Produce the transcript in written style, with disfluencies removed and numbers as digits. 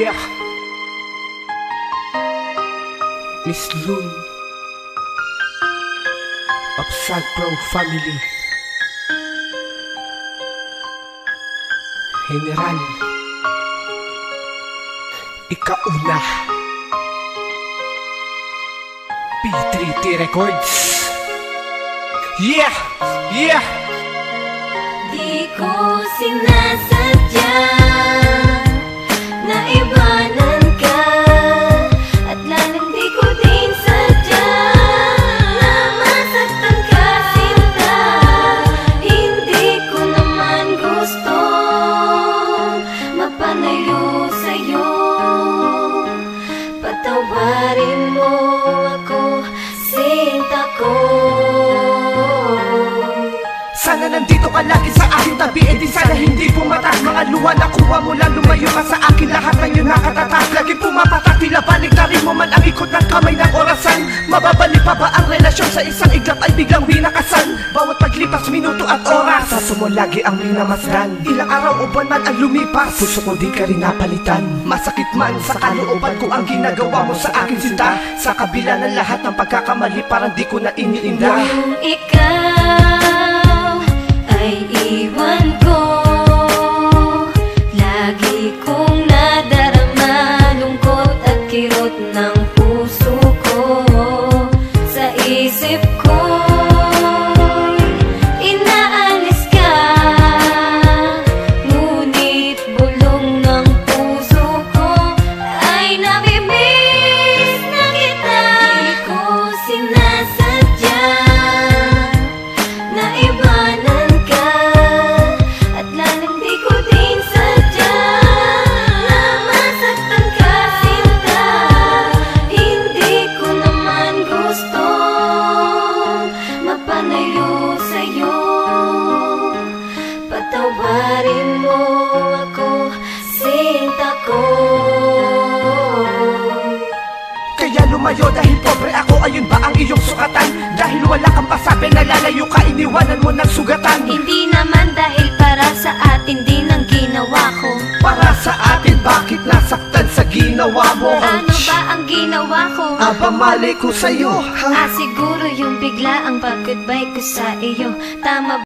Yeah. Miss Lun of Sad Pro Family, General Ikauna, P3T Records. Yeah, yeah. Di ko sinasadya na iwanan ka, at lalong di ko din sadya na masaktan ka, sinta. Hindi ko naman gusto mapalayo sa'yo. Patawarin mo ako, sinta ko. Sana nandito ka lagi sa aking tabi, di sana hindi pumatak. Mga luha na kuha mo lang, lumayo ka sa akin. Lahat ng yun nakatatak, lagi pumapatak. Tila balik na rin mo man ang ikot ng kamay ng orasan. Mababalik pa ba ang relasyon sa isang iglap ay biglang winakasan? Bawat paglipas minuto at oras, sa mo lagi ang minamasdan. Ilang araw o buwan man ang lumipas, puso ko di ka rin napalitan. Masakit man sa kalooban ko ang ginagawa mo sa akin, sinta. Sa kabila ng lahat ng pagkakamali, parang di ko na iniinda. Kung ikaw ay iwan ko, lagi kong nadarama lungkot at kirot ng puso ko. Sa isip ko inaalis ka, ngunit bulong ng puso ko ay namimiss na kita. Di ko sinasadya na iwanan ka, at lalong di ko din sadya na masaktan ka, sinta. Hindi ko naman gusto mapalayo sa'yo. Patawarin mo ako, sinta ko. Kaya lumayo dahil pobre ako, ayun ba ang iyong sukatan? Dahil wala kang pasabi, nalalayo ka, iniwanan mo ng sugatan. Hindi naman dahil para sa atin din ang ginawa ko. Para sa atin, bakit nasaktan sa ginawa mo? Ano ba ang ginawa ko? Aba mali ko sa'yo, ha? Siguro yung bigla ang pag-goodbye ko sa iyo. Tama